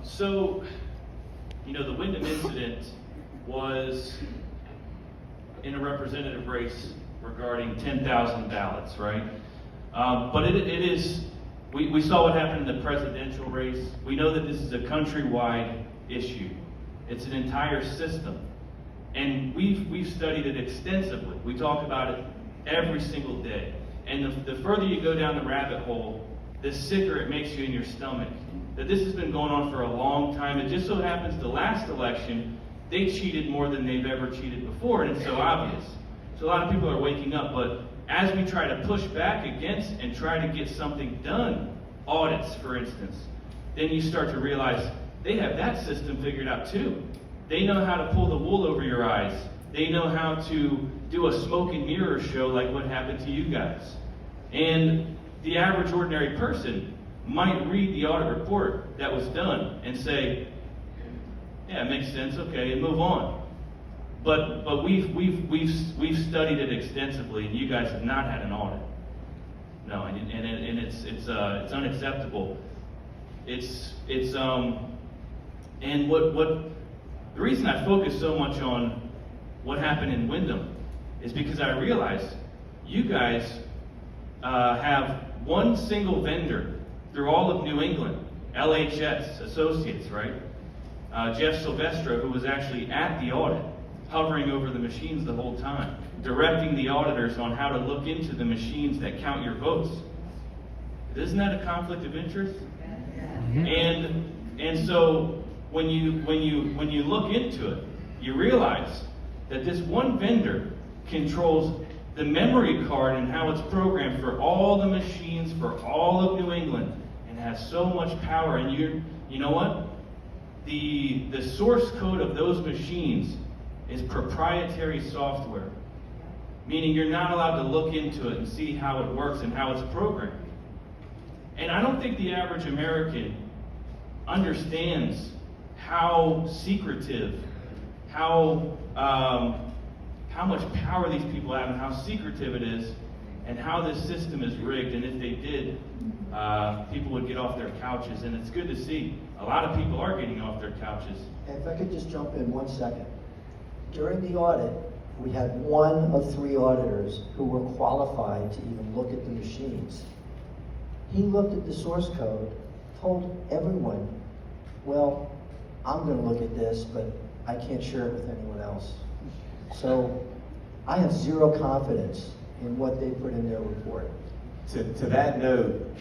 So, the Windham incident was in a representative race regarding 10,000 ballots, right? But it is, we saw what happened in the presidential race. We know that this is a countrywide issue. It's an entire system. And we've studied it extensively. We talk about it every single day. And the further you go down the rabbit hole, the sicker it makes you in your stomach. That this has been going on for a long time. It just so happens the last election, they cheated more than they've ever cheated before, and it's so obvious. So a lot of people are waking up, but as we try to push back against and try to get something done, audits, for instance, then you start to realize they have that system figured out too. They know how to pull the wool over your eyes. They know how to do a smoke and mirror show like what happened to you guys. And the average ordinary person might read the audit report that was done and say, yeah, it makes sense, okay, and move on. But we've studied it extensively, and you guys have not had an audit. No, and it's unacceptable. And what the reason I focus so much on what happened in Windham is because I realize you guys have one single vendor through all of New England, LHS Associates, right? Jeff Silvestro, who was actually at the audit, hovering over the machines the whole time, directing the auditors on how to look into the machines that count your votes. Isn't that a conflict of interest? And so when you look into it, you realize that this one vendor controls the memory card and how it's programmed for all the machines for all of New England, and has so much power. And you know what? The source code of those machines is proprietary software, meaning you're not allowed to look into it and see how it works and how it's programmed. And I don't think the average American understands how secretive, how much power these people have, and how secretive it is, and how this system is rigged. And if they did, people would get off their couches. And it's good to see a lot of people are getting off their couches. And if I could just jump in 1 second. During the audit, we had 1 of 3 auditors who were qualified to even look at the machines. He looked at the source code, told everyone, well, I'm going to look at this, but I can't share it with anyone else. So I have zero confidence in what they put in their report. To that note,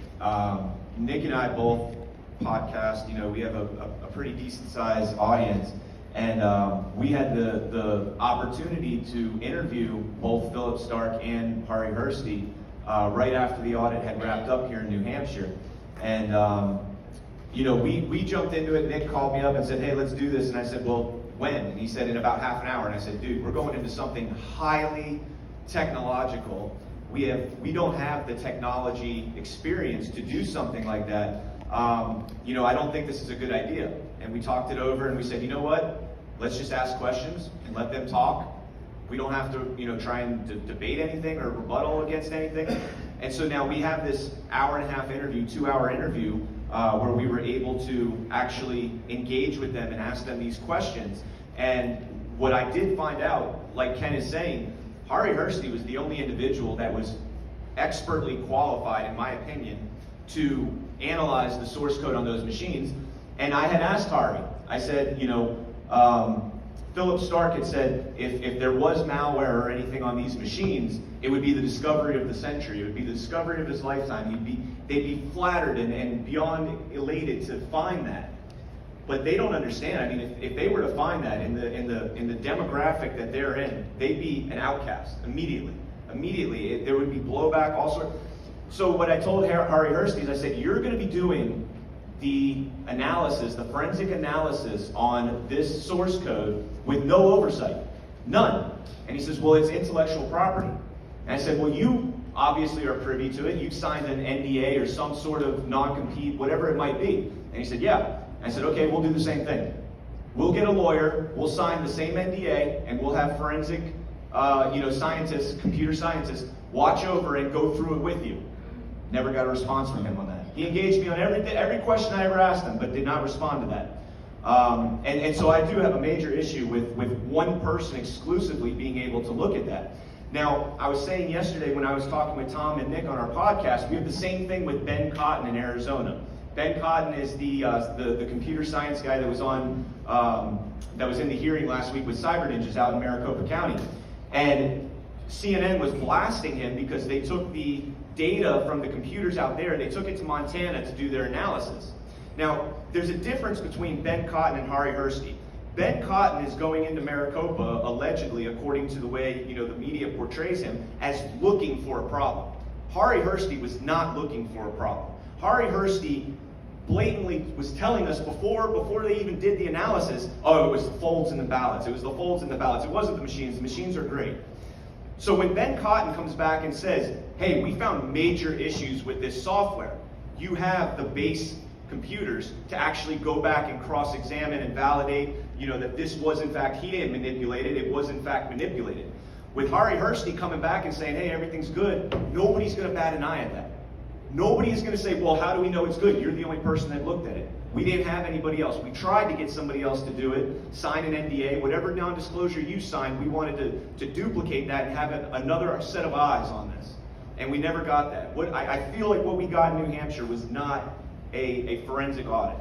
Nick and I both podcast. We have a pretty decent sized audience, and we had the opportunity to interview both Philip Stark and Hari Hursty right after the audit had wrapped up here in New Hampshire. And we jumped into it. Nick called me up and said, hey, let's do this. And I said, well, when? And he said, in about half an hour. And I said, dude, we're going into something highly technological. We don't have the technology experience to do something like that. I don't think this is a good idea. And we talked it over and we said, you know what? Let's just ask questions and let them talk. We don't have to, try and debate anything or rebuttal against anything. And so now we have this hour-and-a-half interview, 2-hour interview, where we were able to actually engage with them and ask them these questions. And what I did find out, like Ken is saying, Hari Hursty was the only individual that was expertly qualified, in my opinion, to analyze the source code on those machines. And I had asked Hari, I said, Philip Stark had said, if there was malware or anything on these machines, it would be the discovery of the century. It would be the discovery of his lifetime. They'd be flattered and beyond elated to find that. But they don't understand. I mean, if they were to find that in the demographic that they're in, they'd be an outcast immediately. Immediately, there would be blowback, all sorts. So what I told Hari Hursty is, I said, you're going to be doing the analysis, the forensic analysis on this source code with no oversight, none. And he says, well, it's intellectual property. And I said, well, you obviously are privy to it. You've signed an NDA or some sort of non-compete, whatever it might be. And he said, yeah. I said, okay, we'll do the same thing. We'll get a lawyer, we'll sign the same NDA, and we'll have forensic scientists, computer scientists, watch over and go through it with you. Never got a response from him on that. He engaged me on every question I ever asked him, but did not respond to that. And so I do have a major issue with one person exclusively being able to look at that. Now, I was saying yesterday when I was talking with Tom and Nick on our podcast, we have the same thing with Ben Cotton in Arizona. Ben Cotton is the computer science guy that was on that was in the hearing last week with Cyber Ninjas out in Maricopa County. And CNN was blasting him because they took the data from the computers out there, they took it to Montana to do their analysis. Now, there's a difference between Ben Cotton and Hari Hursty. Ben Cotton is going into Maricopa, allegedly, according to the way the media portrays him, as looking for a problem. Hari Hursty was not looking for a problem. Hari Hursty blatantly was telling us before they even did the analysis, oh, it was the folds in the ballots. It was the folds in the ballots. It wasn't the machines. The machines are great. So when Ben Cotton comes back and says, hey, we found major issues with this software, you have the base computers to actually go back and cross-examine and validate, that this was in fact, he didn't manipulate it, it was in fact manipulated. With Hari Hursty coming back and saying, hey, everything's good, nobody's going to bat an eye at that. Nobody is going to say, well, how do we know it's good? You're the only person that looked at it. We didn't have anybody else. We tried to get somebody else to do it, sign an NDA, whatever non-disclosure you signed, we wanted to duplicate that and have another set of eyes on this. And we never got that. I feel like what we got in New Hampshire was not a forensic audit.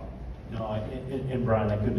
No, and Brian, I could